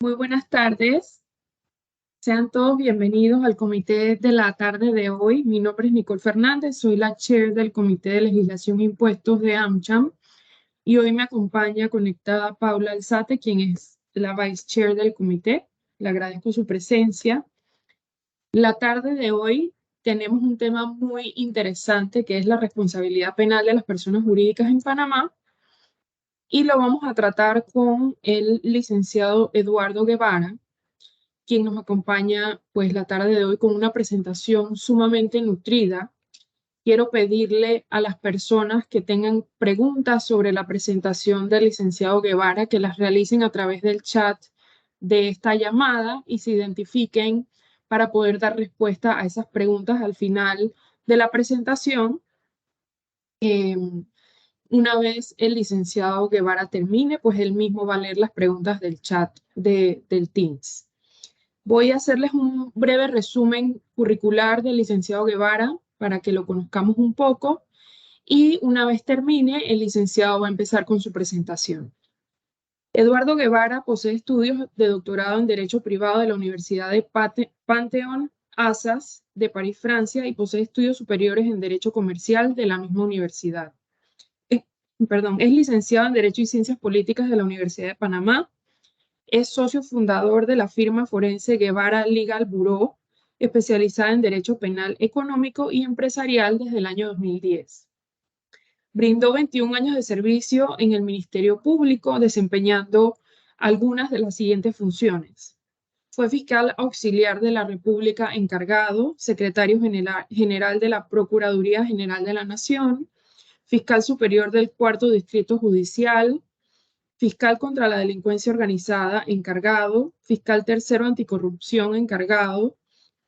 Muy buenas tardes. Sean todos bienvenidos al comité de la tarde de hoy. Mi nombre es Nicole Fernández, soy la chair del Comité de Legislación e Impuestos de AmCham y hoy me acompaña conectada Paula Alzate, quien es la vice chair del comité. Le agradezco su presencia. La tarde de hoy tenemos un tema muy interesante que es la responsabilidad penal de las personas jurídicas en Panamá y lo vamos a tratar con el licenciado Eduardo Guevara, quien nos acompaña pues la tarde de hoy con una presentación sumamente nutrida. Quiero pedirle a las personas que tengan preguntas sobre la presentación del licenciado Guevara que las realicen a través del chat de esta llamada y se identifiquen para poder dar respuesta a esas preguntas al final de la presentación. Eh, una vez el licenciado Guevara termine, pues él mismo va a leer las preguntas del chat del Teams. Voy a hacerles un breve resumen curricular del licenciado Guevara para que lo conozcamos un poco y una vez termine, el licenciado va a empezar con su presentación. Eduardo Guevara posee estudios de doctorado en Derecho Privado de la Universidad de Panthéon Assas de París, Francia, y posee estudios superiores en Derecho Comercial de la misma universidad. Es licenciado en Derecho y Ciencias Políticas de la Universidad de Panamá. Es socio fundador de la firma forense Guevara Legal Bureau, especializada en Derecho Penal Económico y Empresarial desde el año 2010. Brindó 21 años de servicio en el Ministerio Público, desempeñando algunas de las siguientes funciones. Fue fiscal auxiliar de la República encargado, secretario general de la Procuraduría General de la Nación, fiscal superior del Cuarto Distrito Judicial, fiscal contra la delincuencia organizada encargado, fiscal tercero anticorrupción encargado,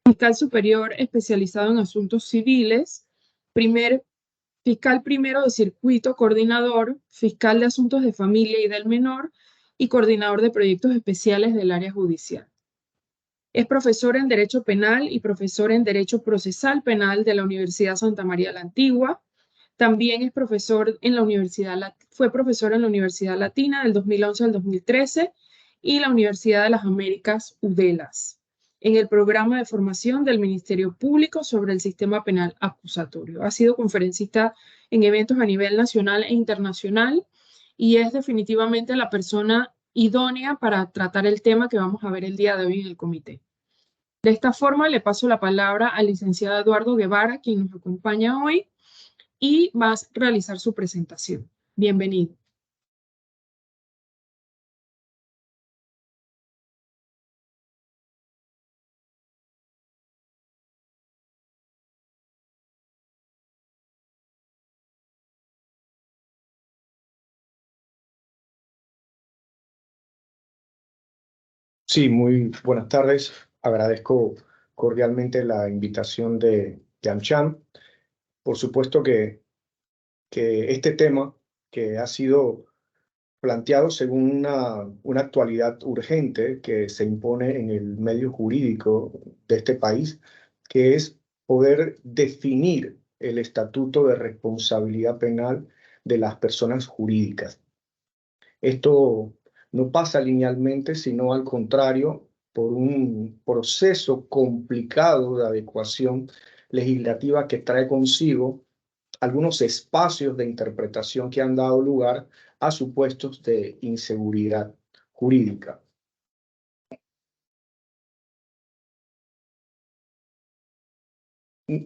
fiscal superior especializado en asuntos civiles, fiscal primero de circuito coordinador, fiscal de asuntos de familia y del menor y coordinador de proyectos especiales del área judicial. Es profesor en Derecho Penal y profesor en Derecho Procesal Penal de la Universidad Santa María la Antigua. También es profesor en fue profesor en la Universidad Latina del 2011 al 2013 y la Universidad de las Américas, UDELAS, en el programa de formación del Ministerio Público sobre el sistema penal acusatorio. Ha sido conferencista en eventos a nivel nacional e internacional y es definitivamente la persona idónea para tratar el tema que vamos a ver el día de hoy en el comité. De esta forma, le paso la palabra al licenciado Eduardo Guevara, quien nos acompaña hoy y va a realizar su presentación. Bienvenido. Sí, muy buenas tardes. Agradezco cordialmente la invitación de AmCham. Por supuesto que este tema que ha sido planteado según una actualidad urgente que se impone en el medio jurídico de este país, que es poder definir el estatuto de responsabilidad penal de las personas jurídicas. Esto no pasa linealmente, sino al contrario, por un proceso complicado de adecuación legislativa que trae consigo algunos espacios de interpretación que han dado lugar a supuestos de inseguridad jurídica.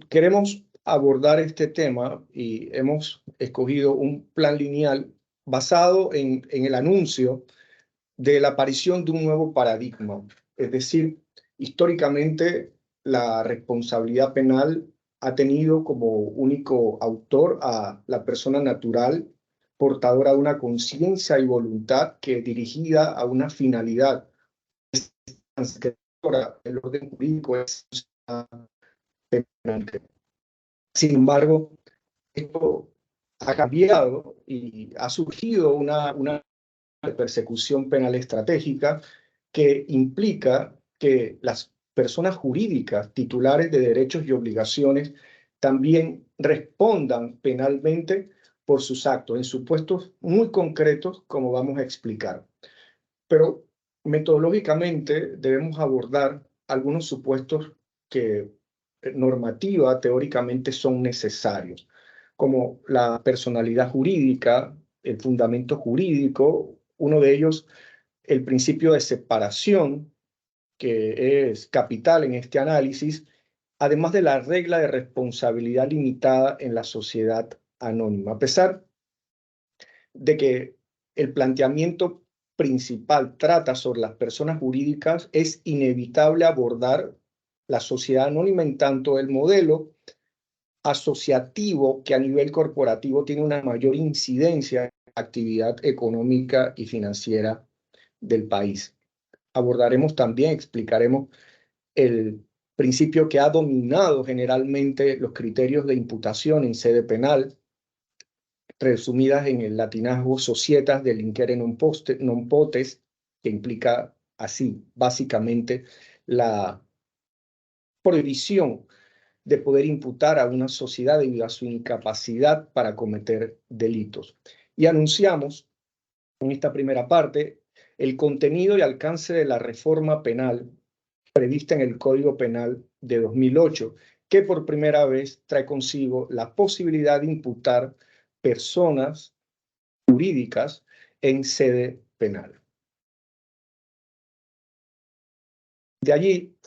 Queremos abordar este tema y hemos escogido un plan lineal basado en el anuncio de la aparición de un nuevo paradigma. Es decir, históricamente la responsabilidad penal ha tenido como único autor a la persona natural, portadora de una conciencia y voluntad que dirigida a una finalidad. El orden jurídico es penal. Sin embargo, esto ha cambiado y ha surgido una persecución penal estratégica que implica que las personas jurídicas titulares de derechos y obligaciones también respondan penalmente por sus actos en supuestos muy concretos, como vamos a explicar. Pero metodológicamente debemos abordar algunos supuestos que normativa teóricamente son necesarios, como la personalidad jurídica, el fundamento jurídico, uno de ellos, el principio de separación, que es capital en este análisis, además de la regla de responsabilidad limitada en la sociedad anónima. A pesar de que el planteamiento principal trata sobre las personas jurídicas, es inevitable abordar la sociedad anónima en tanto el modelo asociativo que a nivel corporativo tiene una mayor incidencia en la actividad económica y financiera del país. Abordaremos también, explicaremos el principio que ha dominado generalmente los criterios de imputación en sede penal, resumidas en el latinazgo societas del inquere non potes, que implica así, básicamente, la prohibición de poder imputar a una sociedad debido a su incapacidad para cometer delitos. Y anunciamos en esta primera parte el contenido y alcance de la reforma penal prevista en el Código Penal de 2008, que por primera vez trae consigo la posibilidad de imputar personas jurídicas en sede penal. De allí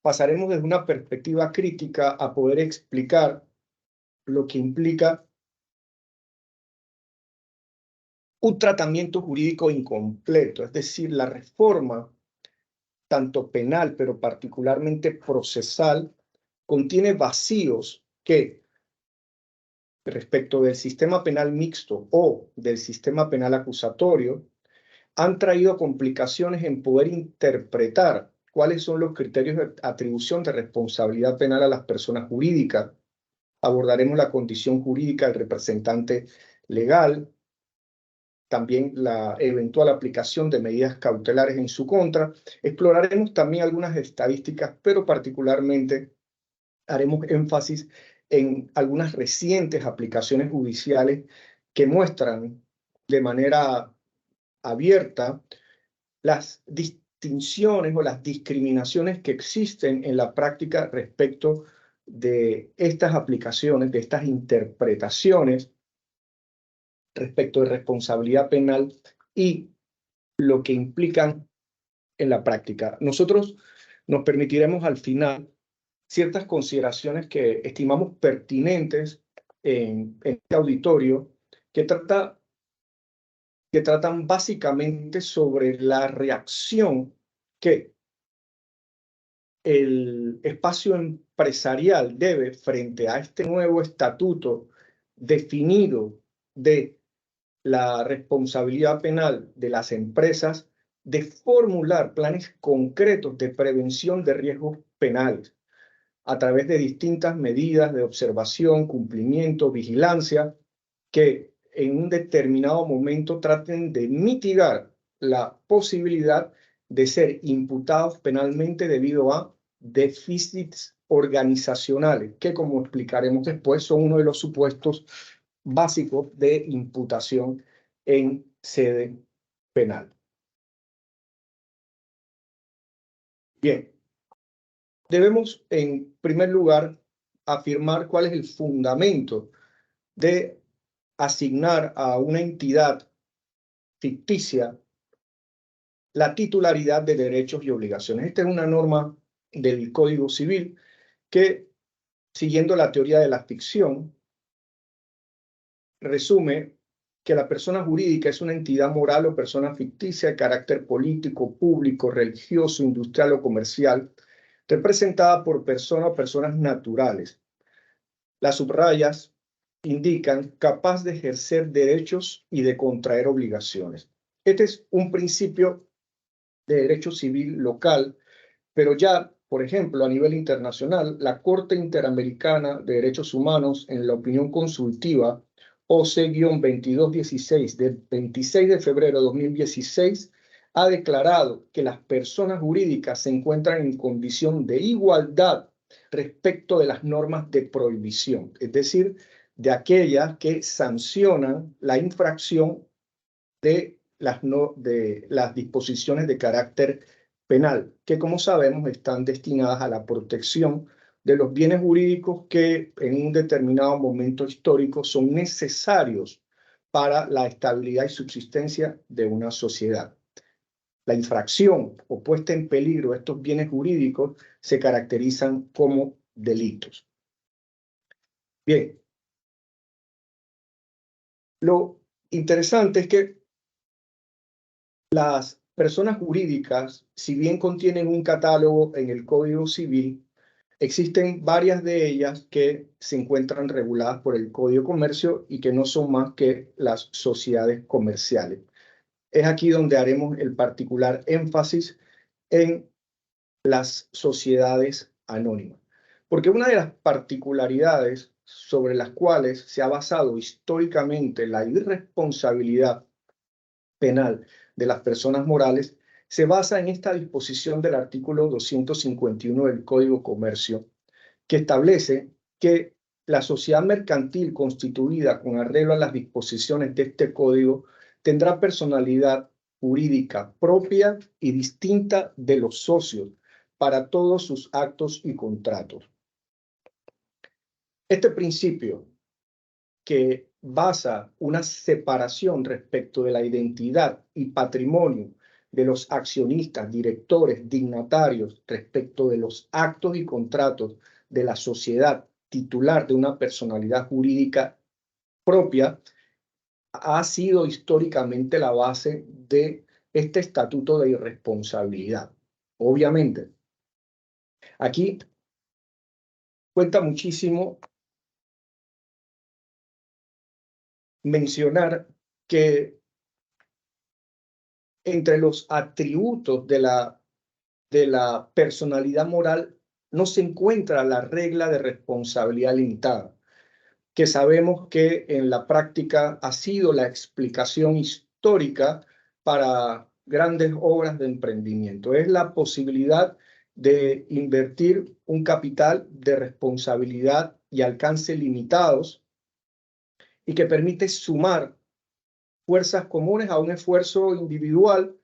pasaremos desde una perspectiva crítica a poder explicar lo que implica un tratamiento jurídico incompleto, es decir, la reforma, tanto penal, pero particularmente procesal, contiene vacíos que, respecto del sistema penal mixto o del sistema penal acusatorio, han traído complicaciones en poder interpretar cuáles son los criterios de atribución de responsabilidad penal a las personas jurídicas. Abordaremos la condición jurídica del representante legal, también la eventual aplicación de medidas cautelares en su contra. Exploraremos también algunas estadísticas, pero particularmente haremos énfasis en algunas recientes aplicaciones judiciales que muestran de manera abierta las distinciones o las discriminaciones que existen en la práctica respecto de estas aplicaciones, de estas interpretaciones respecto de responsabilidad penal y lo que implican en la práctica. Nosotros nos permitiremos al final ciertas consideraciones que estimamos pertinentes en este auditorio que tratan básicamente sobre la reacción que el espacio empresarial debe frente a este nuevo estatuto definido de la responsabilidad penal de las empresas, de formular planes concretos de prevención de riesgos penales a través de distintas medidas de observación, cumplimiento, vigilancia, que en un determinado momento traten de mitigar la posibilidad de ser imputados penalmente debido a déficits organizacionales, que como explicaremos después son uno de los supuestos básicos de imputación en sede penal. Bien, debemos en primer lugar afirmar cuál es el fundamento de asignar a una entidad ficticia la titularidad de derechos y obligaciones. Esta es una norma del Código Civil que, siguiendo la teoría de la ficción, resume que la persona jurídica es una entidad moral o persona ficticia de carácter político, público, religioso, industrial o comercial, representada por persona o personas naturales. Las subrayas indican capaz de ejercer derechos y de contraer obligaciones. Este es un principio de derecho civil local, pero ya, por ejemplo, a nivel internacional, la Corte Interamericana de Derechos Humanos, en la opinión consultiva OC-2216 del 26 de febrero de 2016, ha declarado que las personas jurídicas se encuentran en condición de igualdad respecto de las normas de prohibición, es decir, de aquellas que sancionan la infracción de las disposiciones de carácter penal, que como sabemos están destinadas a la protección de los bienes jurídicos que en un determinado momento histórico son necesarios para la estabilidad y subsistencia de una sociedad. La infracción o puesta en peligro de estos bienes jurídicos se caracterizan como delitos. Bien, lo interesante es que las personas jurídicas, si bien contienen un catálogo en el Código Civil, existen varias de ellas que se encuentran reguladas por el Código de Comercio y que no son más que las sociedades comerciales. Es aquí donde haremos el particular énfasis en las sociedades anónimas. Porque una de las particularidades sobre las cuales se ha basado históricamente la irresponsabilidad penal de las personas morales se basa en esta disposición del artículo 251 del Código de Comercio, que establece que la sociedad mercantil constituida con arreglo a las disposiciones de este código tendrá personalidad jurídica propia y distinta de los socios para todos sus actos y contratos. Este principio, que basa una separación respecto de la identidad y patrimonio de los accionistas, directores, dignatarios, respecto de los actos y contratos de la sociedad titular de una personalidad jurídica propia, ha sido históricamente la base de este estatuto de irresponsabilidad. Obviamente, aquí cuenta muchísimo mencionar que entre los atributos de la personalidad moral no se encuentra la regla de responsabilidad limitada, que sabemos que en la práctica ha sido la explicación histórica para grandes obras de emprendimiento. Es la posibilidad de invertir un capital de responsabilidad y alcance limitados y que permite sumar fuerzas comunes a un esfuerzo individual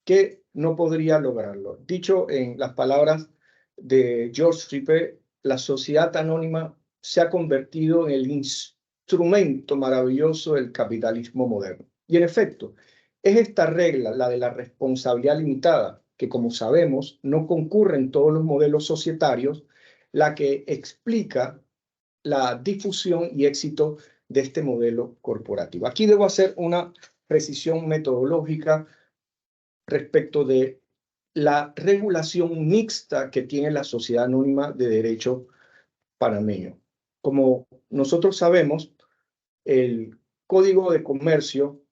que no podría lograrlo. Dicho en las palabras de George Trippet, la sociedad anónima se ha convertido en el instrumento maravilloso del capitalismo moderno. Y en efecto, es esta regla, la de la responsabilidad limitada, que como sabemos no concurre en todos los modelos societarios, la que explica la difusión y éxito de este modelo corporativo. Aquí debo hacer una precisión metodológica respecto de la regulación mixta que tiene la Sociedad Anónima de Derecho panameño. Como nosotros sabemos, el Código de Comercio,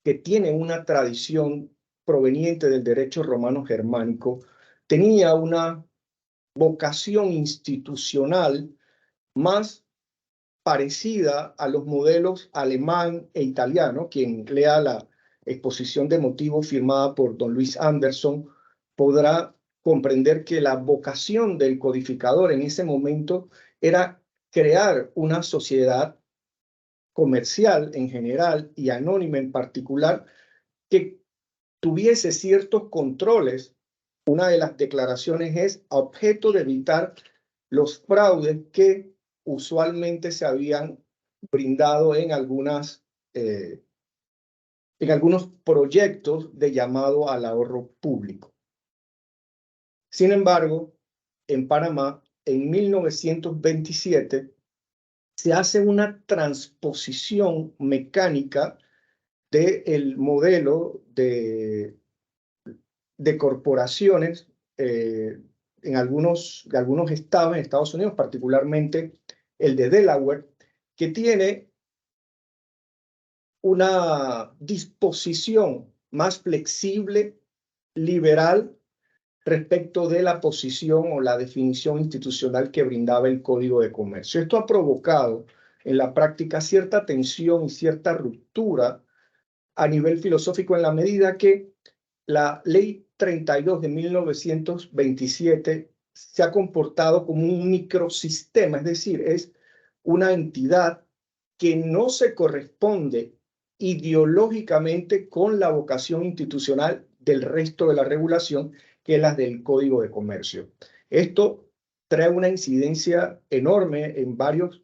que tiene una tradición proveniente del derecho romano germánico, tenía una vocación institucional más parecida a los modelos alemán e italiano. Quien lea la exposición de motivos firmada por don Luis Anderson podrá comprender que la vocación del codificador en ese momento era crear una sociedad comercial en general y anónima en particular que tuviese ciertos controles. Una de las declaraciones es a objeto de evitar los fraudes que usualmente se habían brindado en algunos proyectos de llamado al ahorro público. Sin embargo, en Panamá, en 1927, se hace una transposición mecánica del modelo de corporaciones de algunos estados en Estados Unidos, particularmente el de Delaware, que tiene una disposición más flexible, liberal, respecto de la posición o la definición institucional que brindaba el Código de Comercio. Esto ha provocado en la práctica cierta tensión y cierta ruptura a nivel filosófico en la medida que la Ley 32 de 1927 se ha comportado como un microsistema, es decir, es una entidad que no se corresponde ideológicamente con la vocación institucional del resto de la regulación, que es la del Código de Comercio. Esto trae una incidencia enorme en varios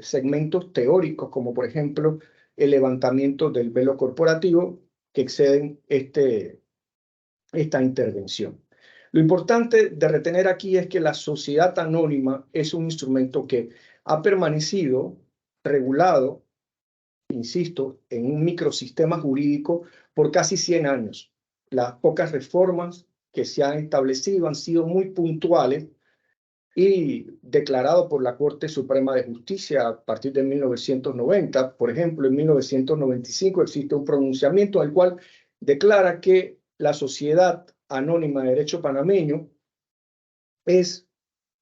segmentos teóricos, como por ejemplo el levantamiento del velo corporativo, que exceden esta intervención. Lo importante de retener aquí es que la sociedad anónima es un instrumento que ha permanecido regulado, insisto, en un microsistema jurídico por casi 100 años. Las pocas reformas que se han establecido han sido muy puntuales y declarado por la Corte Suprema de Justicia a partir de 1990. Por ejemplo, en 1995 existe un pronunciamiento al cual declara que la Sociedad Anónima de Derecho Panameño es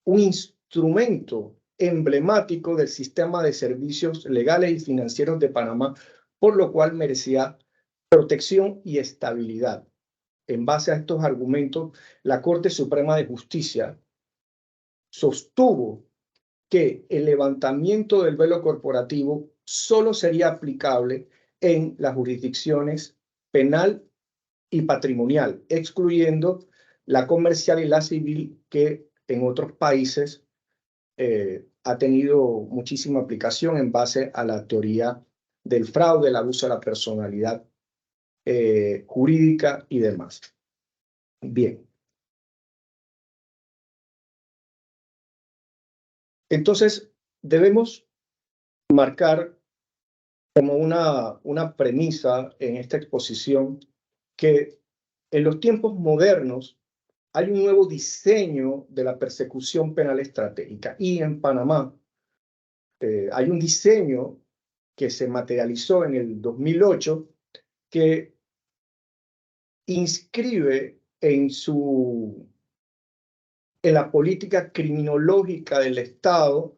un instrumento emblemático del sistema de servicios legales y financieros de Panamá, por lo cual merecía protección y estabilidad. En base a estos argumentos, la Corte Suprema de Justicia sostuvo que el levantamiento del velo corporativo solo sería aplicable en las jurisdicciones penal y patrimonial, excluyendo la comercial y la civil, que en otros países ha tenido muchísima aplicación en base a la teoría del fraude, el abuso de la personalidad jurídica y demás. Bien. Entonces, debemos marcar como una premisa en esta exposición que en los tiempos modernos hay un nuevo diseño de la persecución penal estratégica, y en Panamá hay un diseño que se materializó en el 2008 que inscribe en la política criminológica del Estado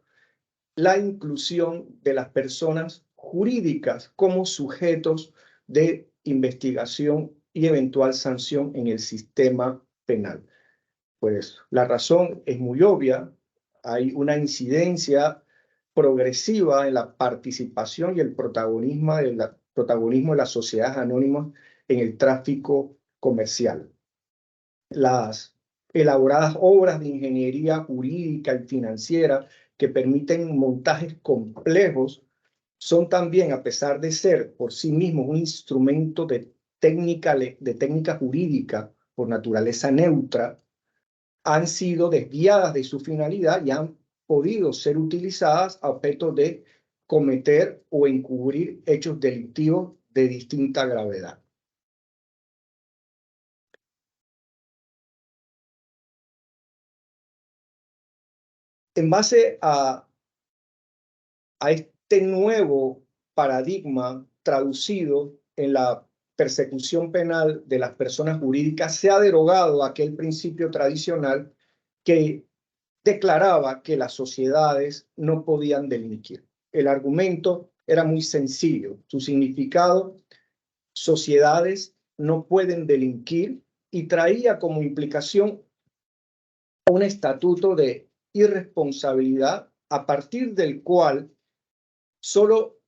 la inclusión de las personas jurídicas como sujetos de investigación y eventual sanción en el sistema penal. Pues la razón es muy obvia. Hay una incidencia progresiva en la participación y el protagonismo de las sociedades anónimas en el tráfico comercial. Las elaboradas obras de ingeniería jurídica y financiera que permiten montajes complejos son también, a pesar de ser por sí mismos un instrumento de técnica jurídica por naturaleza neutra, han sido desviadas de su finalidad y han podido ser utilizadas a objeto de cometer o encubrir hechos delictivos de distinta gravedad. En base a este nuevo paradigma traducido en la persecución penal de las personas jurídicas, se ha derogado aquel principio tradicional que declaraba que las sociedades no podían delinquir. El argumento era muy sencillo. Su significado: sociedades no pueden delinquir, y traía como implicación un estatuto de irresponsabilidad a partir del cual solo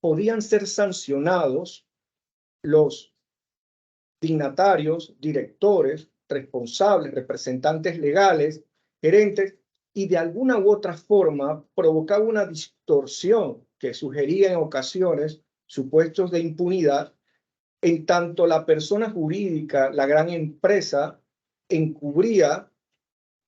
podían ser sancionados los dignatarios, directores, responsables, representantes legales, gerentes, y de alguna u otra forma provocaba una distorsión que sugería en ocasiones supuestos de impunidad, en tanto la persona jurídica, la gran empresa, encubría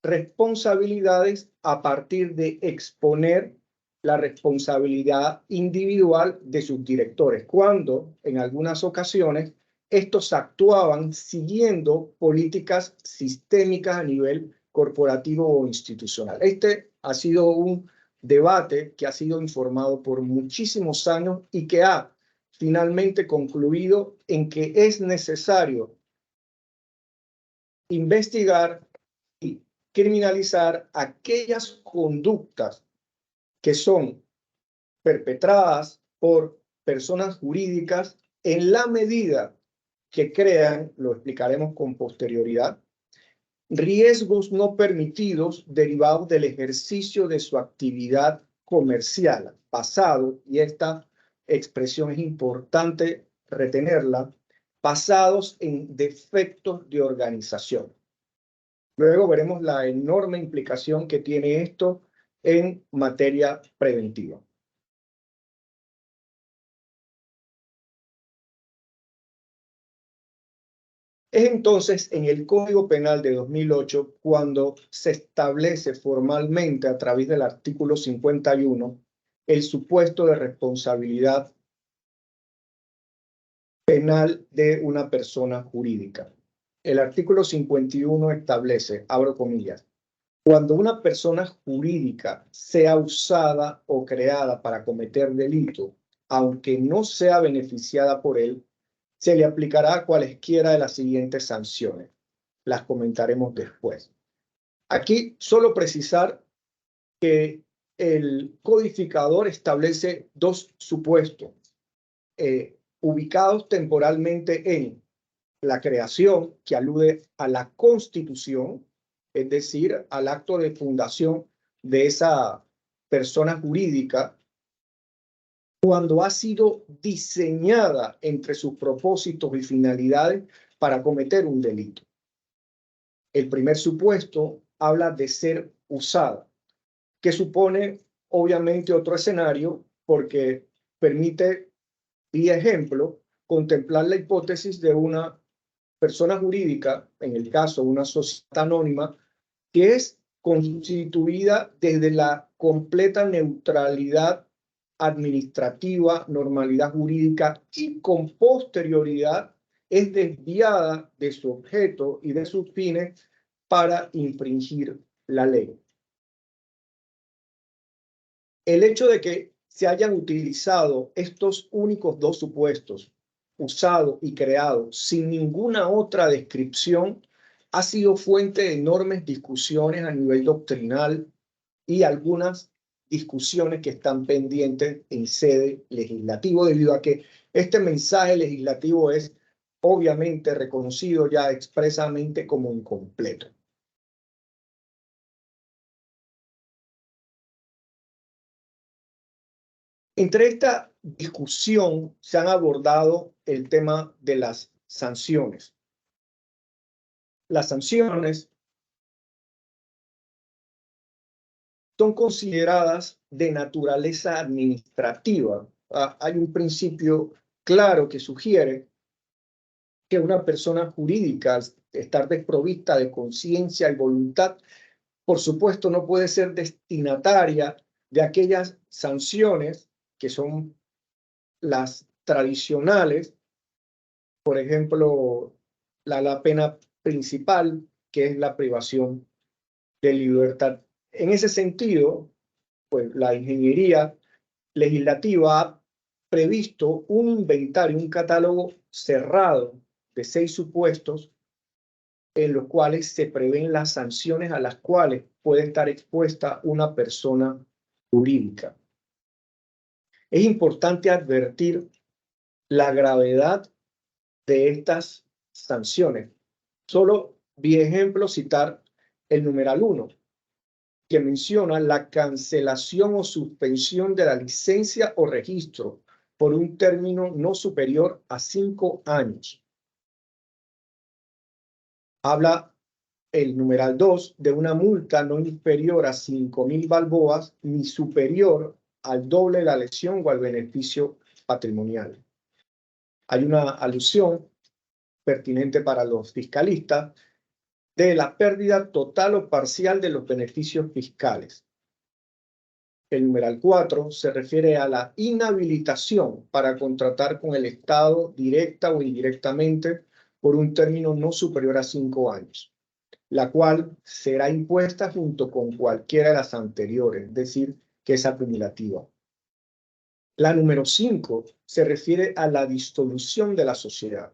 responsabilidades a partir de exponer la responsabilidad individual de sus directores, cuando en algunas ocasiones estos actuaban siguiendo políticas sistémicas a nivel corporativo o institucional. Este ha sido un debate que ha sido informado por muchísimos años y que ha finalmente concluido en que es necesario investigar y criminalizar aquellas conductas que son perpetradas por personas jurídicas en la medida que crean, lo explicaremos con posterioridad, riesgos no permitidos derivados del ejercicio de su actividad comercial pasado, y esta expresión es importante retenerla, basados en defectos de organización. Luego veremos la enorme implicación que tiene esto en materia preventiva. Es entonces en el Código Penal de 2008 cuando se establece formalmente a través del artículo 51 el supuesto de responsabilidad penal de una persona jurídica. El artículo 51 establece, abro comillas, cuando una persona jurídica sea usada o creada para cometer delito, aunque no sea beneficiada por él, se le aplicará cualesquiera de las siguientes sanciones. Las comentaremos después. Aquí solo precisar que el codificador establece dos supuestos ubicados temporalmente en la creación, que alude a la constitución, es decir, al acto de fundación de esa persona jurídica, cuando ha sido diseñada entre sus propósitos y finalidades para cometer un delito. El primer supuesto habla de ser usada, que supone obviamente otro escenario porque permite, y ejemplo, contemplar la hipótesis de una persona jurídica, en el caso una sociedad anónima, que es constituida desde la completa neutralidad administrativa, normalidad jurídica y con posterioridad es desviada de su objeto y de sus fines para infringir la ley. El hecho de que se hayan utilizado estos únicos dos supuestos, usado y creado, sin ninguna otra descripción, ha sido fuente de enormes discusiones a nivel doctrinal y algunas discusiones que están pendientes en sede legislativa, debido a que este mensaje legislativo es obviamente reconocido ya expresamente como incompleto. Entre esta discusión se han abordado el tema de las sanciones. Las sanciones son consideradas de naturaleza administrativa. Hay un principio claro que sugiere que una persona jurídica, al estar desprovista de conciencia y voluntad, por supuesto no puede ser destinataria de aquellas sanciones que son las tradicionales, por ejemplo, la pena principal, que es la privación de libertad. En ese sentido, pues la ingeniería legislativa ha previsto un inventario, un catálogo cerrado de 6 supuestos en los cuales se prevén las sanciones a las cuales puede estar expuesta una persona jurídica. Es importante advertir la gravedad de estas sanciones. Solo vi ejemplo citar el numeral 1, que menciona la cancelación o suspensión de la licencia o registro por un término no superior a 5 años. Habla el numeral 2 de una multa no inferior a 5.000 balboas ni superior al doble de la lesión o al beneficio patrimonial. Hay una alusión pertinente para los fiscalistas de la pérdida total o parcial de los beneficios fiscales. El numeral 4 se refiere a la inhabilitación para contratar con el Estado directa o indirectamente por un término no superior a 5 años, la cual será impuesta junto con cualquiera de las anteriores, es decir, que es acumulativa. La número 5 se refiere a la disolución de la sociedad.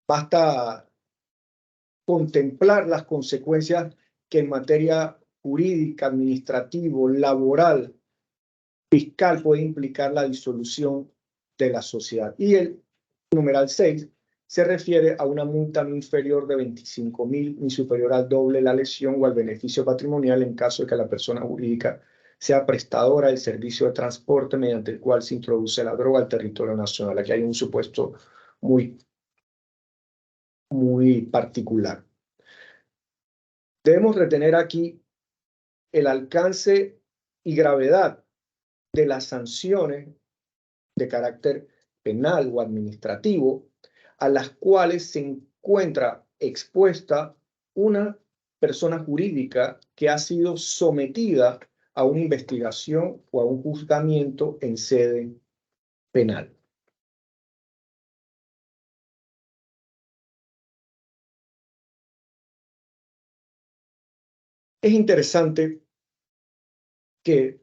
Basta contemplar las consecuencias que en materia jurídica, administrativo, laboral, fiscal puede implicar la disolución de la sociedad. Y el numeral 6 se refiere a una multa no inferior de 25.000 ni superior al doble la lesión o al beneficio patrimonial en caso de que la persona jurídica sea prestadora del servicio de transporte mediante el cual se introduce la droga al territorio nacional. Aquí hay un supuesto muy particular. Debemos retener aquí el alcance y gravedad de las sanciones de carácter penal o administrativo a las cuales se encuentra expuesta una persona jurídica que ha sido sometida a una investigación o a un juzgamiento en sede penal. Es interesante que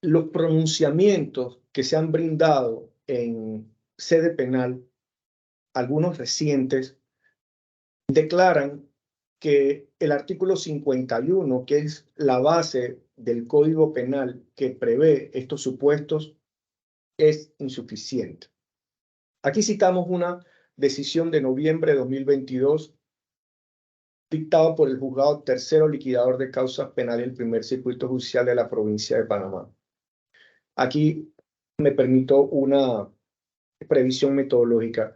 los pronunciamientos que se han brindado en sede penal, algunos recientes, declaran que el artículo 51, que es la base del Código Penal que prevé estos supuestos, es insuficiente. Aquí citamos una decisión de noviembre de 2022 dictada por el Juzgado Tercero Liquidador de Causas Penales del Primer Circuito Judicial de la provincia de Panamá. Aquí me permito una previsión metodológica.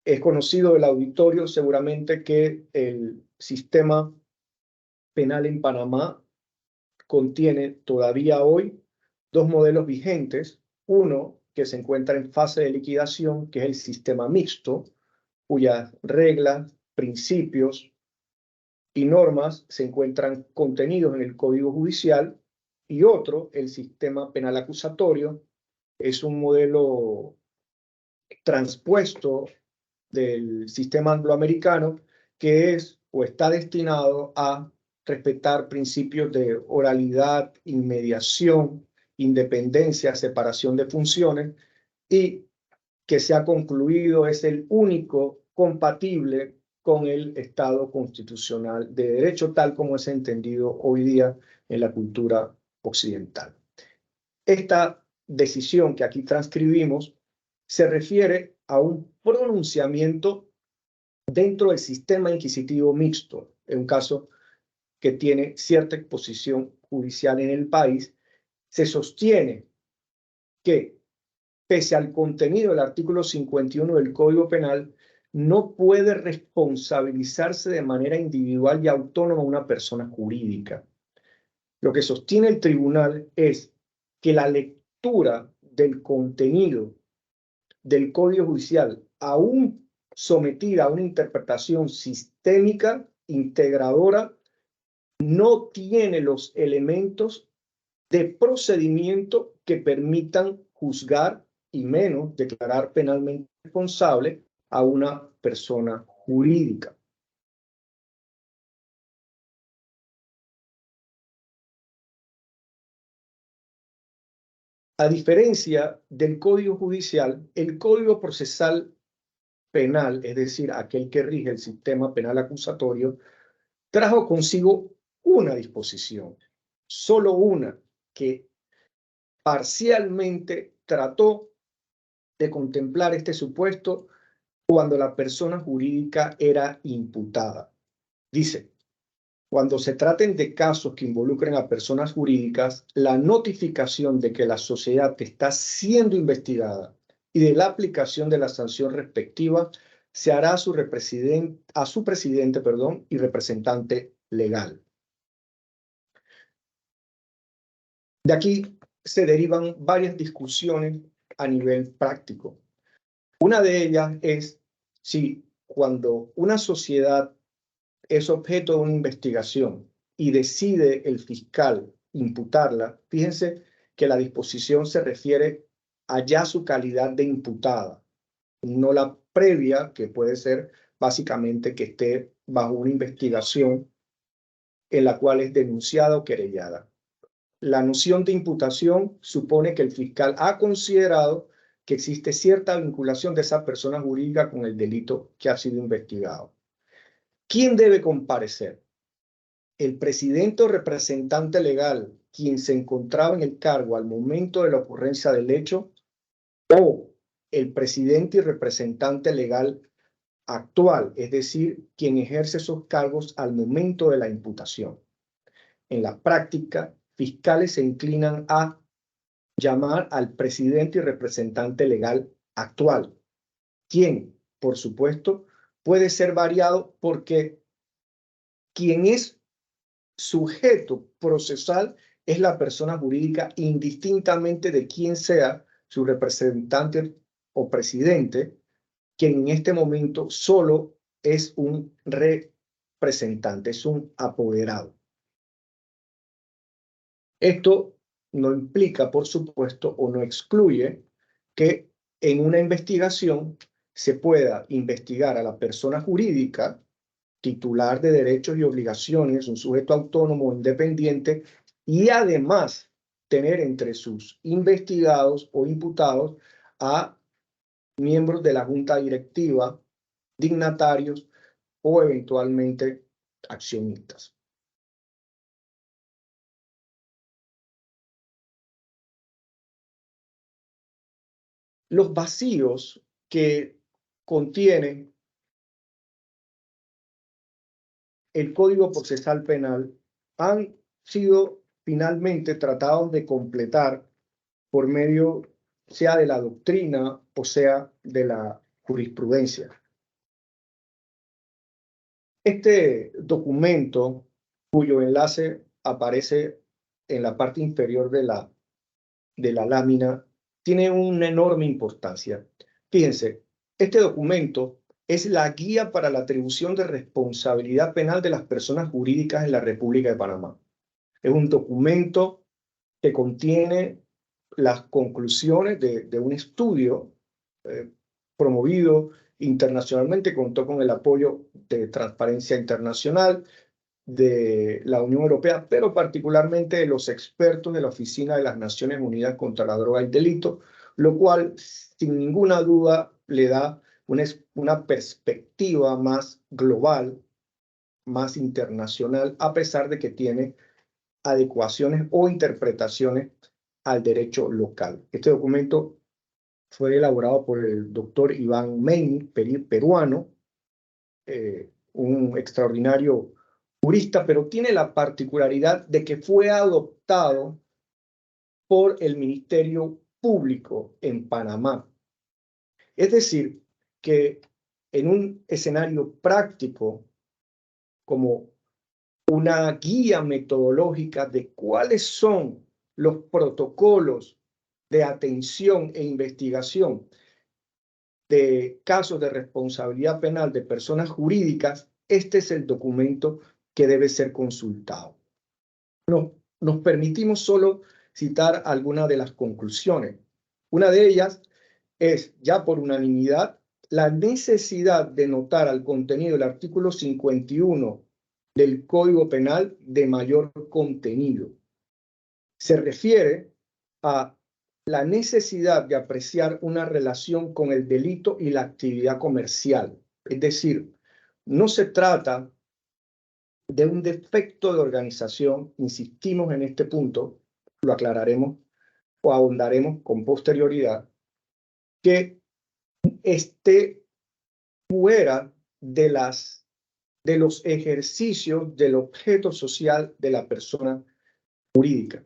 Es conocido del auditorio seguramente que el sistema penal en Panamá contiene todavía hoy dos modelos vigentes. Uno que se encuentra en fase de liquidación, que es el sistema mixto, cuyas reglas, principios y normas se encuentran contenidos en el Código Judicial, y otro, el sistema penal acusatorio, es un modelo transpuesto del sistema angloamericano que es o está destinado a respetar principios de oralidad, inmediación, independencia, separación de funciones, y que se ha concluido es el único compatible con el Estado constitucional de derecho, tal como es entendido hoy día en la cultura occidental. Esta decisión que aquí transcribimos se refiere a un pronunciamiento dentro del sistema inquisitivo mixto, en un caso que tiene cierta exposición judicial en el país. Se sostiene que, pese al contenido del artículo 51 del Código Penal, no puede responsabilizarse de manera individual y autónoma una persona jurídica. Lo que sostiene el tribunal es que la lectura del contenido del Código Judicial, aún sometida a una interpretación sistémica, integradora, no tiene los elementos de procedimiento que permitan juzgar y menos declarar penalmente responsable a una persona jurídica. A diferencia del Código Judicial, el Código Procesal Penal, es decir, aquel que rige el sistema penal acusatorio, trajo consigo una disposición, solo una, que parcialmente trató de contemplar este supuesto cuando la persona jurídica era imputada. Dice: cuando se traten de casos que involucren a personas jurídicas, la notificación de que la sociedad está siendo investigada y de la aplicación de la sanción respectiva se hará a su presidente y representante legal. De aquí se derivan varias discusiones a nivel práctico. Una de ellas es si cuando una sociedad es objeto de una investigación y decide el fiscal imputarla, fíjense que la disposición se refiere a ya su calidad de imputada, no la previa, que puede ser básicamente que esté bajo una investigación en la cual es denunciada o querellada. La noción de imputación supone que el fiscal ha considerado que existe cierta vinculación de esa persona jurídica con el delito que ha sido investigado. ¿Quién debe comparecer? El presidente o representante legal, quien se encontraba en el cargo al momento de la ocurrencia del hecho, o el presidente y representante legal actual, es decir, quien ejerce esos cargos al momento de la imputación. en la práctica, fiscales se inclinan a llamar al presidente y representante legal actual, quien, por supuesto, puede ser variado porque quien es sujeto procesal es la persona jurídica indistintamente de quién sea su representante o presidente, quien en este momento solo es un representante, es un apoderado. Esto no implica, por supuesto, o no excluye que en una investigación se pueda investigar a la persona jurídica titular de derechos y obligaciones, un sujeto autónomo independiente, y además tener entre sus investigados o imputados a miembros de la junta directiva, dignatarios o eventualmente accionistas. Los vacíos que contiene el Código Procesal Penal han sido finalmente tratados de completar por medio sea de la doctrina o sea de la jurisprudencia. Este documento, cuyo enlace aparece en la parte inferior de la lámina, tiene una enorme importancia. Fíjense, este documento es la guía para la atribución de responsabilidad penal de las personas jurídicas en la República de Panamá. Es un documento que contiene las conclusiones de un estudio promovido internacionalmente, contó con el apoyo de Transparencia Internacional, de la Unión Europea, pero particularmente de los expertos de la Oficina de las Naciones Unidas contra la Droga y el Delito, lo cual sin ninguna duda le da una perspectiva más global, más internacional, a pesar de que tiene adecuaciones o interpretaciones al derecho local. Este documento fue elaborado por el doctor Iván Meini, peruano, un extraordinario jurista, pero tiene la particularidad de que fue adoptado por el Ministerio Público en Panamá. Es decir, que en un escenario práctico, como una guía metodológica de cuáles son los protocolos de atención e investigación de casos de responsabilidad penal de personas jurídicas, este es el documento que debe ser consultado. Nos permitimos solo citar algunas de las conclusiones. Una de ellas es, ya por unanimidad, la necesidad de notar al contenido del artículo 51 del Código Penal de mayor contenido. Se refiere a la necesidad de apreciar una relación con el delito y la actividad comercial. Es decir, no se trata de un defecto de organización, insistimos en este punto, lo aclararemos o ahondaremos con posterioridad, que esté fuera de los ejercicios del objeto social de la persona jurídica,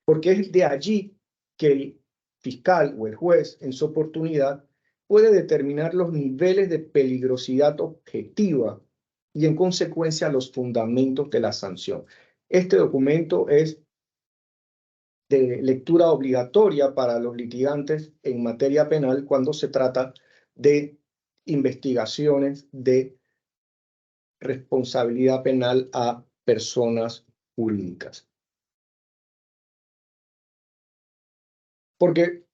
porque es de allí que el fiscal o el juez en su oportunidad puede determinar los niveles de peligrosidad objetiva y en consecuencia los fundamentos de la sanción. Este documento es de lectura obligatoria para los litigantes en materia penal cuando se trata de investigaciones de responsabilidad penal a personas jurídicas. Porque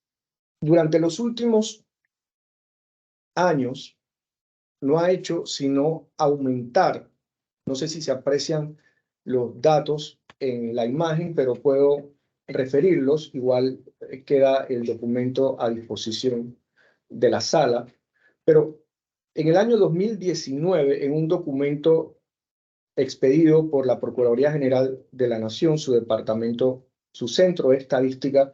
durante los últimos años no ha hecho sino aumentar, no sé si se aprecian los datos en la imagen, pero puedo referirlos, igual queda el documento a disposición de la sala, pero en el año 2019, en un documento expedido por la Procuraduría General de la Nación, su departamento, su centro de estadística,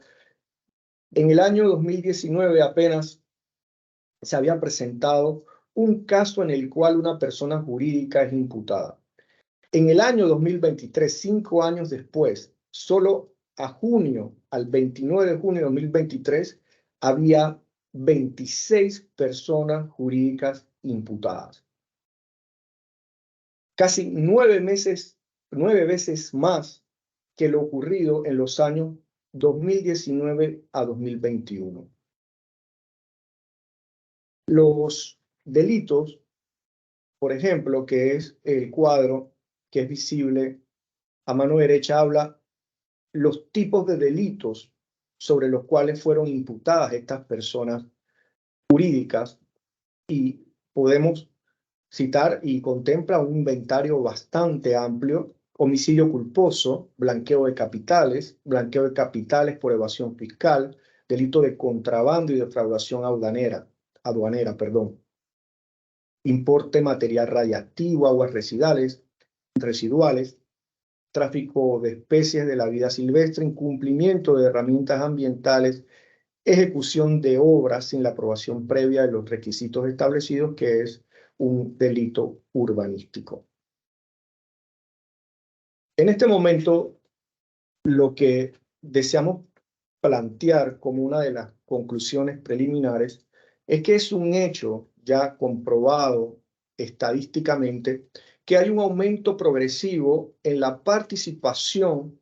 en el año 2019 apenas se había presentado un caso en el cual una persona jurídica es imputada. En el año 2023, 5 años después, solo a junio, al 29 de junio de 2023, había 26 personas jurídicas imputadas. Casi 9 veces más que lo ocurrido en los años 2019 a 2021. Los delitos, por ejemplo, que es el cuadro que es visible a mano derecha, habla los tipos de delitos sobre los cuales fueron imputadas estas personas jurídicas, y podemos citar y contempla un inventario bastante amplio: homicidio culposo, blanqueo de capitales por evasión fiscal, delito de contrabando y defraudación aduanera, importe material radiactivo, aguas residuales, tráfico de especies de la vida silvestre, incumplimiento de herramientas ambientales, ejecución de obras sin la aprobación previa de los requisitos establecidos, que es un delito urbanístico. En este momento, lo que deseamos plantear como una de las conclusiones preliminares es que es un hecho ya comprobado estadísticamente que hay un aumento progresivo en la participación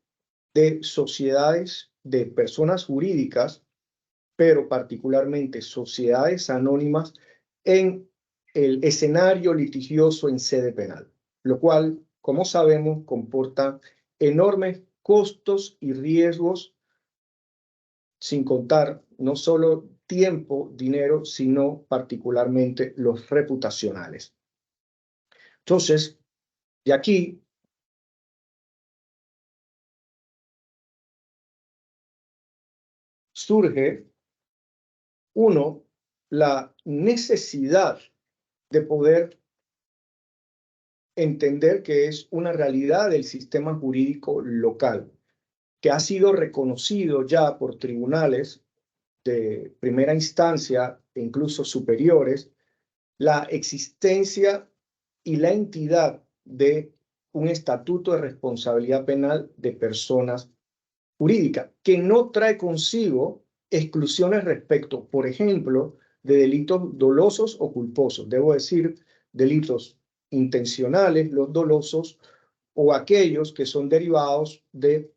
de sociedades de personas jurídicas, pero particularmente sociedades anónimas, en el escenario litigioso en sede penal, lo cual, como sabemos, comporta enormes costos y riesgos, sin contar no solo tiempo, dinero, sino particularmente los reputacionales. Entonces, de aquí surge, uno, la necesidad de poder entender que es una realidad del sistema jurídico local, que ha sido reconocido ya por tribunales de primera instancia e incluso superiores, la existencia y la entidad de un estatuto de responsabilidad penal de personas jurídicas, que no trae consigo exclusiones respecto, por ejemplo, de delitos dolosos o culposos. Debo decir, delitos intencionales, los dolosos, o aquellos que son derivados de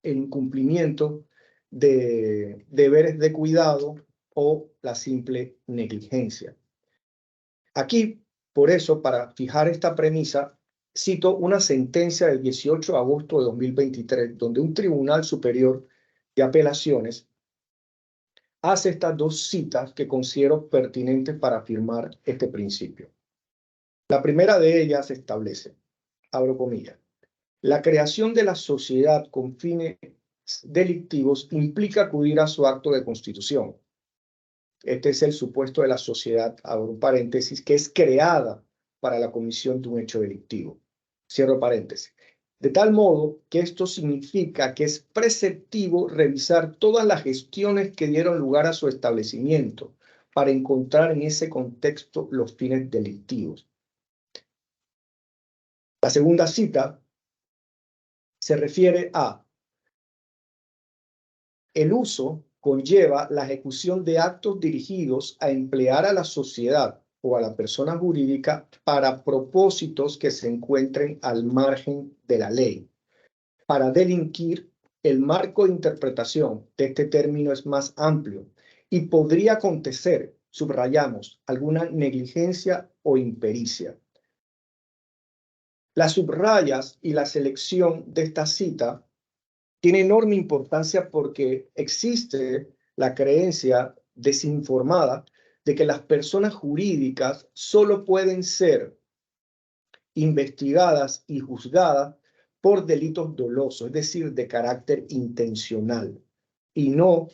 el incumplimiento de deberes de cuidado o la simple negligencia. Aquí, por eso, para fijar esta premisa, cito una sentencia del 18 de agosto de 2023, donde un tribunal superior de apelaciones hace estas dos citas que considero pertinentes para afirmar este principio. La primera de ellas establece, abro comillas, la creación de la sociedad con fines delictivos implica acudir a su acto de constitución. Este es el supuesto de la sociedad, abro paréntesis, que es creada para la comisión de un hecho delictivo. Cierro paréntesis. De tal modo que esto significa que es preceptivo revisar todas las gestiones que dieron lugar a su establecimiento para encontrar en ese contexto los fines delictivos. La segunda cita se refiere a: el uso conlleva la ejecución de actos dirigidos a emplear a la sociedad o a la persona jurídica para propósitos que se encuentren al margen de la ley. Para delinquir, el marco de interpretación de este término es más amplio y podría acontecer, subrayamos, alguna negligencia o impericia. Las subrayas y la selección de esta cita tiene enorme importancia porque existe la creencia desinformada de que las personas jurídicas solo pueden ser investigadas y juzgadas por delitos dolosos, es decir, de carácter intencional, y no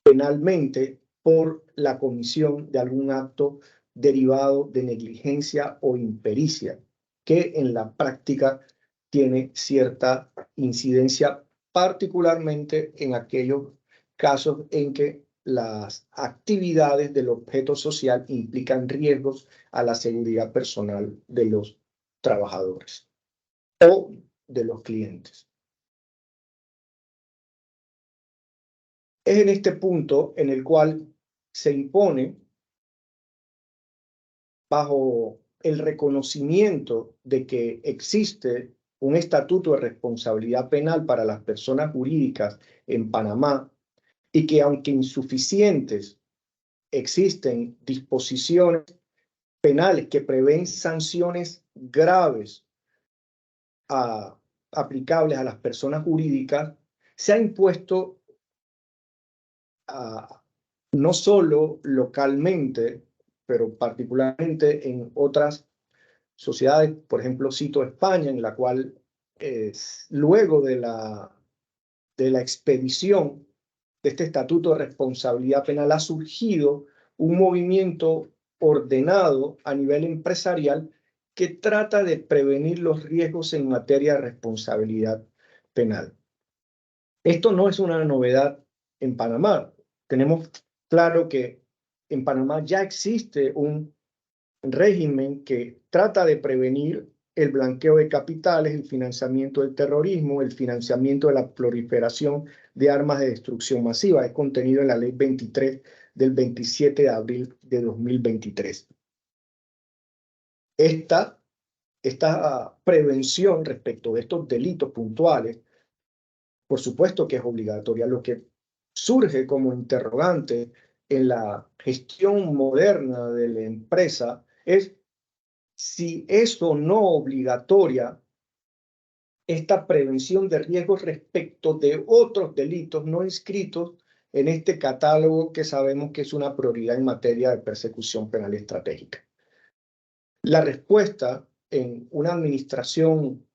penalmente por la comisión de algún acto derivado de negligencia o impericia, que en la práctica tiene cierta incidencia, particularmente en aquellos casos en que las actividades del objeto social implican riesgos a la seguridad personal de los trabajadores. o de los clientes. Es en este punto en el cual se impone, bajo el reconocimiento de que existe un estatuto de responsabilidad penal para las personas jurídicas en Panamá y que, aunque insuficientes, existen disposiciones penales que prevén sanciones graves aplicables a las personas jurídicas, se ha impuesto no solo localmente, pero particularmente en otras sociedades, por ejemplo, cito España, en la cual luego de la expedición de este Estatuto de Responsabilidad Penal ha surgido un movimiento ordenado a nivel empresarial que trata de prevenir los riesgos en materia de responsabilidad penal. Esto no es una novedad en Panamá. Tenemos claro que en Panamá ya existe un régimen que trata de prevenir el blanqueo de capitales, el financiamiento del terrorismo, el financiamiento de la proliferación de armas de destrucción masiva. Es contenido en la Ley 23 del 27 de abril de 2023. Esta prevención respecto de estos delitos puntuales, por supuesto que es obligatoria. Lo que surge como interrogante en la gestión moderna de la empresa es si es o no obligatoria esta prevención de riesgos respecto de otros delitos no inscritos en este catálogo que sabemos que es una prioridad en materia de persecución penal estratégica. La respuesta en una administración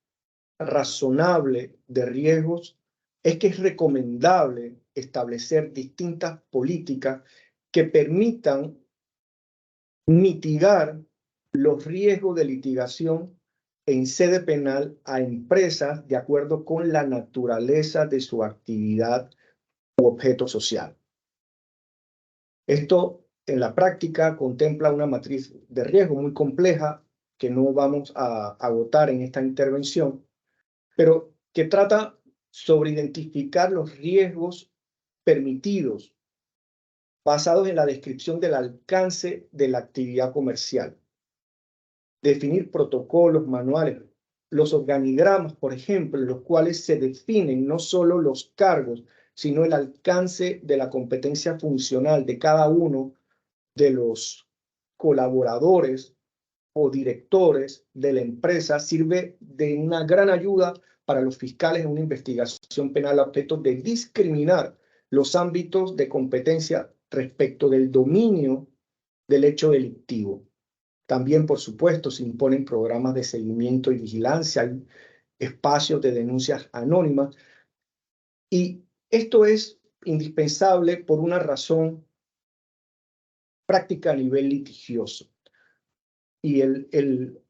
razonable de riesgos es que es recomendable establecer distintas políticas que permitan mitigar los riesgos de litigación en sede penal a empresas de acuerdo con la naturaleza de su actividad u objeto social. Esto en la práctica contempla una matriz de riesgo muy compleja que no vamos a agotar en esta intervención, pero que trata sobre identificar los riesgos permitidos basados en la descripción del alcance de la actividad comercial. Definir protocolos, manuales, los organigramas, por ejemplo, en los cuales se definen no solo los cargos, sino el alcance de la competencia funcional de cada uno de los colaboradores o directores de la empresa, sirve de una gran ayuda para los fiscales en una investigación penal a objeto de discriminar los ámbitos de competencia respecto del dominio del hecho delictivo. También, por supuesto, se imponen programas de seguimiento y vigilancia, hay espacios de denuncias anónimas. Y esto es indispensable por una razón práctica a nivel litigioso. Y el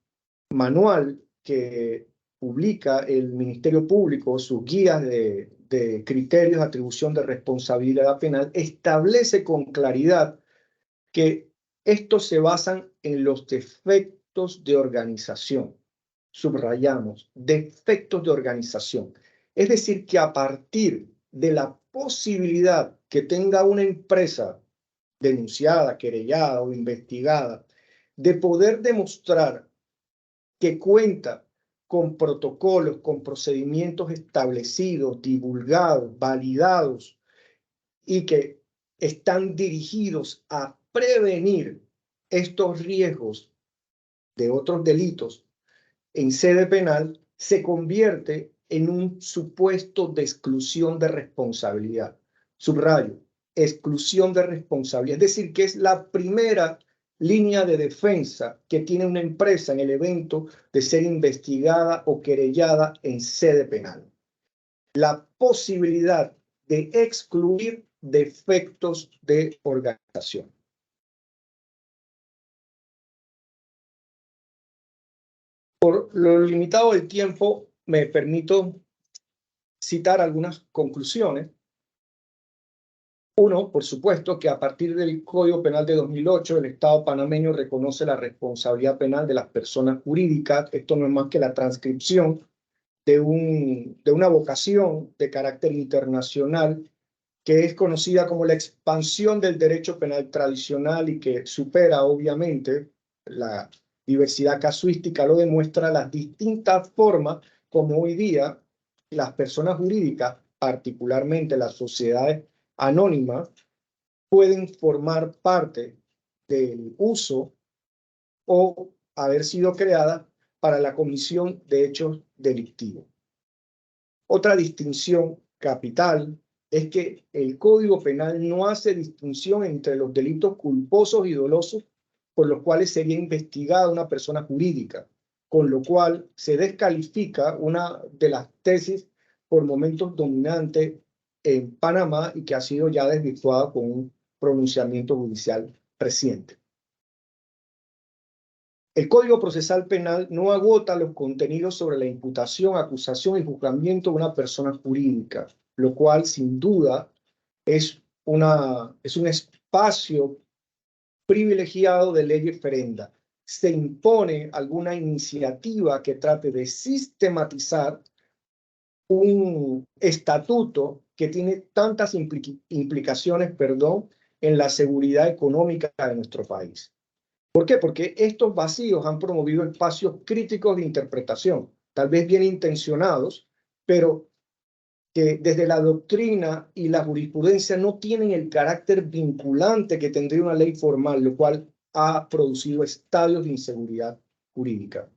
manual que publica el Ministerio Público, sus guías de criterios de atribución de responsabilidad penal, establece con claridad que estos se basan en los defectos de organización. Subrayamos, defectos de organización. Es decir, que a partir de la posibilidad que tenga una empresa denunciada, querellada o investigada, de poder demostrar que cuenta con protocolos, con procedimientos establecidos, divulgados, validados y que están dirigidos a prevenir estos riesgos de otros delitos en sede penal, se convierte en un supuesto de exclusión de responsabilidad. Subrayo, exclusión de responsabilidad. Es decir, que es la primera línea de defensa que tiene una empresa en el evento de ser investigada o querellada en sede penal. La posibilidad de excluir defectos de organización. Por lo limitado del tiempo, me permito citar algunas conclusiones. Uno, por supuesto, que a partir del Código Penal de 2008, el Estado panameño reconoce la responsabilidad penal de las personas jurídicas. Esto no es más que la transcripción de una vocación de carácter internacional que es conocida como la expansión del derecho penal tradicional y que supera, obviamente, la diversidad casuística, lo demuestra las distintas formas como hoy día las personas jurídicas, particularmente las sociedades anónimas, pueden formar parte del uso o haber sido creadas para la comisión de hechos delictivos. Otra distinción capital es que el Código Penal no hace distinción entre los delitos culposos y dolosos por los cuales sería investigada una persona jurídica, con lo cual se descalifica una de las tesis por momentos dominantes en Panamá y que ha sido ya desvirtuada con un pronunciamiento judicial reciente. El Código Procesal Penal no agota los contenidos sobre la imputación, acusación y juzgamiento de una persona jurídica, lo cual sin duda es un espacio privilegiado de ley ferenda. Se impone alguna iniciativa que trate de sistematizar un estatuto que tiene tantas implicaciones, en la seguridad económica de nuestro país. ¿Por qué? Porque estos vacíos han promovido espacios críticos de interpretación, tal vez bien intencionados, pero que desde la doctrina y la jurisprudencia no tienen el carácter vinculante que tendría una ley formal, lo cual ha producido estadios de inseguridad jurídica.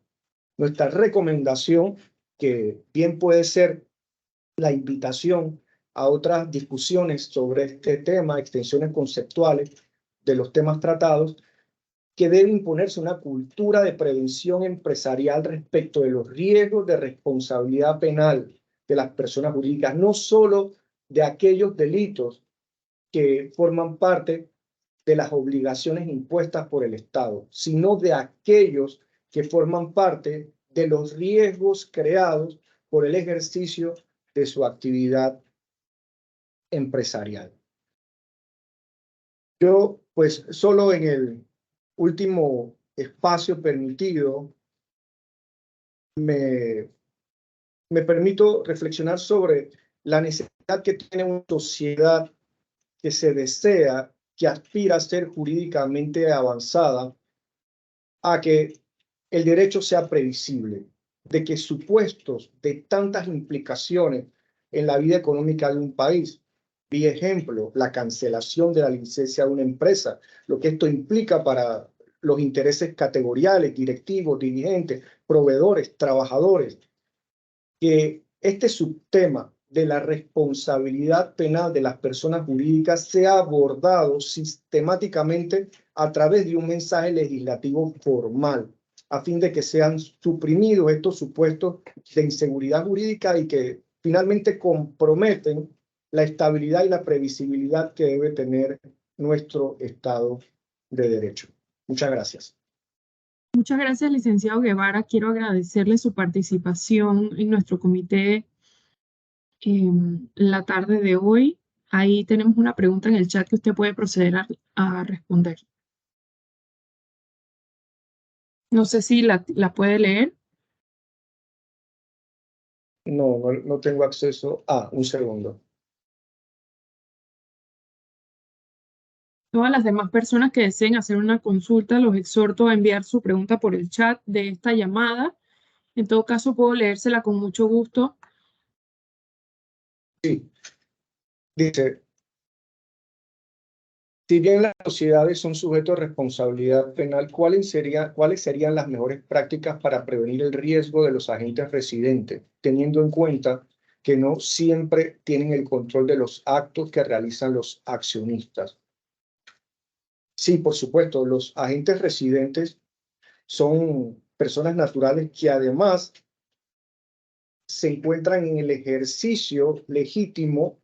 Nuestra recomendación, que bien puede ser la invitación a otras discusiones sobre este tema, extensiones conceptuales de los temas tratados, que debe imponerse una cultura de prevención empresarial respecto de los riesgos de responsabilidad penal de las personas jurídicas, no solo de aquellos delitos que forman parte de las obligaciones impuestas por el Estado, sino de aquellos que forman parte de los riesgos creados por el ejercicio de su actividad empresarial. Yo, pues, solo en el último espacio permitido, me permito reflexionar sobre la necesidad que tiene una sociedad que se desea, que aspira a ser jurídicamente avanzada, a que el derecho sea previsible, de que supuestos de tantas implicaciones en la vida económica de un país, vi ejemplo, la cancelación de la licencia de una empresa, lo que esto implica para los intereses categoriales, directivos, dirigentes, proveedores, trabajadores, que este subtema de la responsabilidad penal de las personas jurídicas sea abordado sistemáticamente a través de un mensaje legislativo formal, a fin de que sean suprimidos estos supuestos de inseguridad jurídica y que finalmente comprometen la estabilidad y la previsibilidad que debe tener nuestro Estado de Derecho. Muchas gracias. Muchas gracias, licenciado Guevara. Quiero agradecerle su participación en nuestro comité la tarde de hoy. Ahí tenemos una pregunta en el chat que usted puede proceder a responder. No sé si la puede leer. No tengo acceso. Un segundo. Todas las demás personas que deseen hacer una consulta, los exhorto a enviar su pregunta por el chat de esta llamada. En todo caso, puedo leérsela con mucho gusto. Sí. Dice, si bien las sociedades son sujetos de responsabilidad penal, ¿cuáles serían las mejores prácticas para prevenir el riesgo de los agentes residentes, teniendo en cuenta que no siempre tienen el control de los actos que realizan los accionistas? Sí, por supuesto, los agentes residentes son personas naturales que además se encuentran en el ejercicio legítimo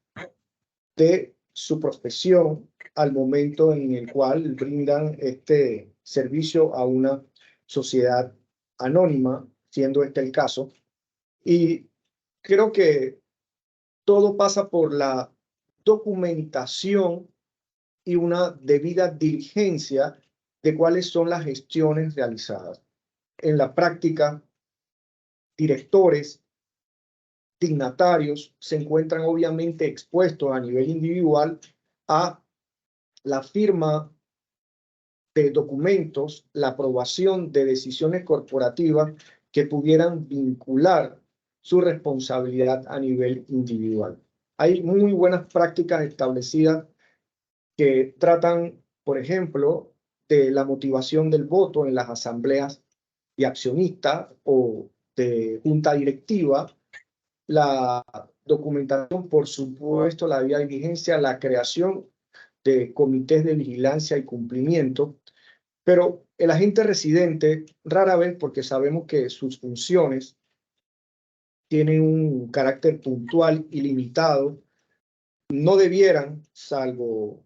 de su profesión al momento en el cual brindan este servicio a una sociedad anónima, siendo este el caso. Y creo que todo pasa por la documentación y una debida diligencia de cuáles son las gestiones realizadas. En la práctica, directores dignatarios se encuentran obviamente expuestos a nivel individual a la firma de documentos, la aprobación de decisiones corporativas que pudieran vincular su responsabilidad a nivel individual. Hay muy buenas prácticas establecidas que tratan, por ejemplo, de la motivación del voto en las asambleas de accionistas o de junta directiva, la documentación, por supuesto, la debida diligencia, la creación de comités de vigilancia y cumplimiento, pero el agente residente rara vez, porque sabemos que sus funciones tienen un carácter puntual y limitado, no debieran, salvo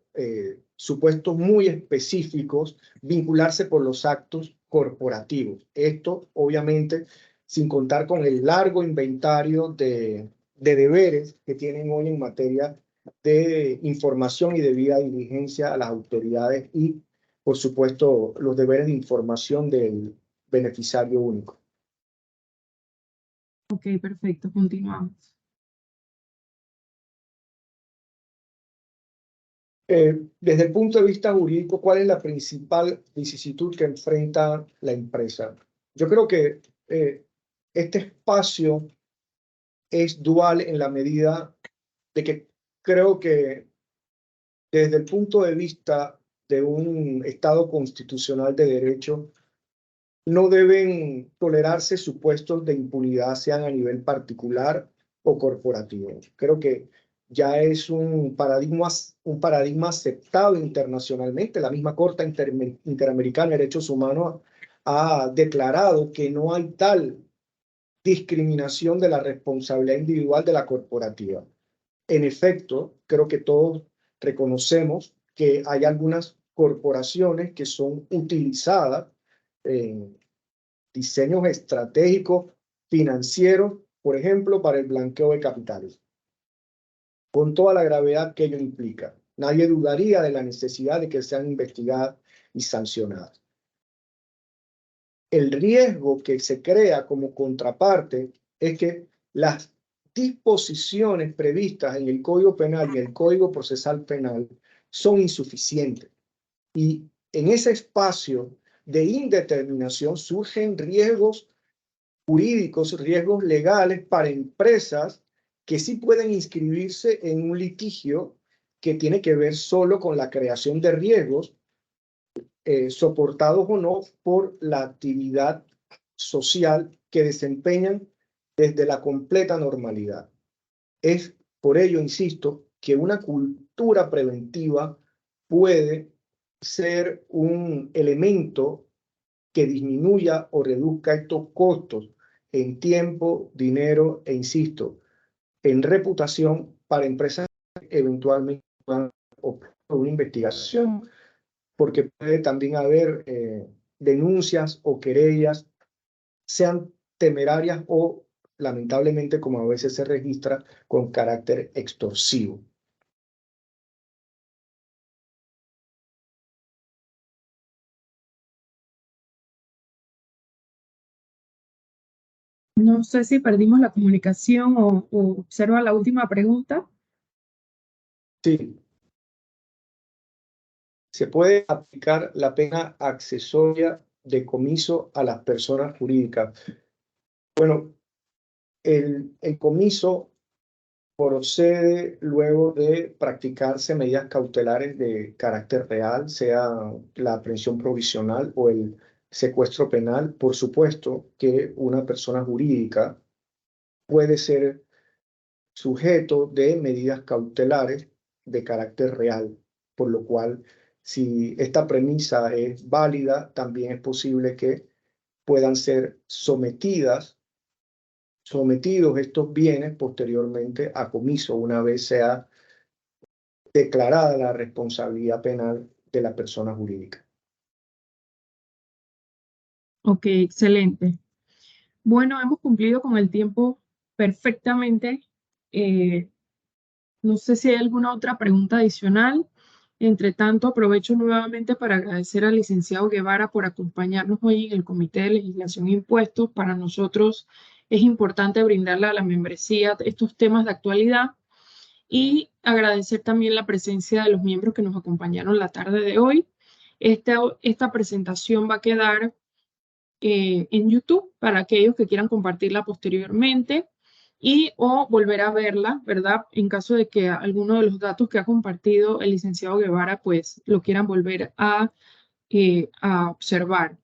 supuestos muy específicos, vincularse por los actos corporativos. Esto, obviamente, sin contar con el largo inventario de deberes que tienen hoy en materia de información y debida diligencia a las autoridades y, por supuesto, los deberes de información del beneficiario único. Ok, perfecto, continuamos. Desde el punto de vista jurídico, ¿cuál es la principal vicisitud que enfrenta la empresa? Yo creo que este espacio es dual en la medida de que creo que desde el punto de vista de un Estado constitucional de derecho, no deben tolerarse supuestos de impunidad, sean a nivel particular o corporativo. Creo que ya es un paradigma aceptado internacionalmente. La misma Corte Interamericana de Derechos Humanos ha declarado que no hay tal discriminación de la responsabilidad individual de la corporativa. En efecto, creo que todos reconocemos que hay algunas corporaciones que son utilizadas en diseños estratégicos financieros, por ejemplo, para el blanqueo de capitales, con toda la gravedad que ello implica. Nadie dudaría de la necesidad de que sean investigadas y sancionadas. El riesgo que se crea como contraparte es que las disposiciones previstas en el Código Penal y el Código Procesal Penal son insuficientes. Y en ese espacio de indeterminación surgen riesgos jurídicos, riesgos legales para empresas que sí pueden inscribirse en un litigio que tiene que ver solo con la creación de riesgos, soportados o no por la actividad social que desempeñan desde la completa normalidad. Es por ello, insisto, que una cultura preventiva puede ser un elemento que disminuya o reduzca estos costos en tiempo, dinero e, insisto, en reputación para empresas que eventualmente puedan optar por una investigación, porque puede también haber denuncias o querellas, sean temerarias o, lamentablemente, como a veces se registra, con carácter extorsivo. No sé si perdimos la comunicación o observa la última pregunta. Sí. Se puede aplicar la pena accesoria de comiso a las personas jurídicas. Bueno, el comiso procede luego de practicarse medidas cautelares de carácter real, sea la aprehensión provisional o el secuestro penal. Por supuesto que una persona jurídica puede ser sujeto de medidas cautelares de carácter real, por lo cual, si esta premisa es válida, también es posible que puedan ser sometidos estos bienes posteriormente a comiso, una vez sea declarada la responsabilidad penal de la persona jurídica. Ok, excelente. Bueno, hemos cumplido con el tiempo perfectamente. No sé si hay alguna otra pregunta adicional. Entre tanto, aprovecho nuevamente para agradecer al licenciado Guevara por acompañarnos hoy en el Comité de Legislación e Impuestos. Para nosotros es importante brindarle a la membresía estos temas de actualidad y agradecer también la presencia de los miembros que nos acompañaron la tarde de hoy. Esta presentación va a quedar en YouTube para aquellos que quieran compartirla posteriormente y o volver a verla, ¿verdad? En caso de que alguno de los datos que ha compartido el licenciado Guevara, pues lo quieran volver a observar.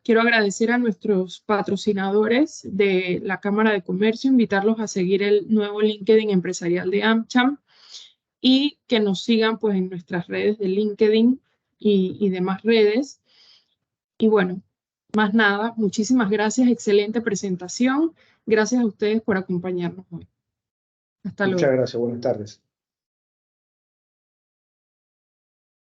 Quiero agradecer a nuestros patrocinadores de la Cámara de Comercio, invitarlos a seguir el nuevo LinkedIn empresarial de AmCham y que nos sigan pues en nuestras redes de LinkedIn y demás redes. Y bueno, más nada, muchísimas gracias, excelente presentación. Gracias a ustedes por acompañarnos hoy. Hasta Muchas luego. gracias, buenas tardes.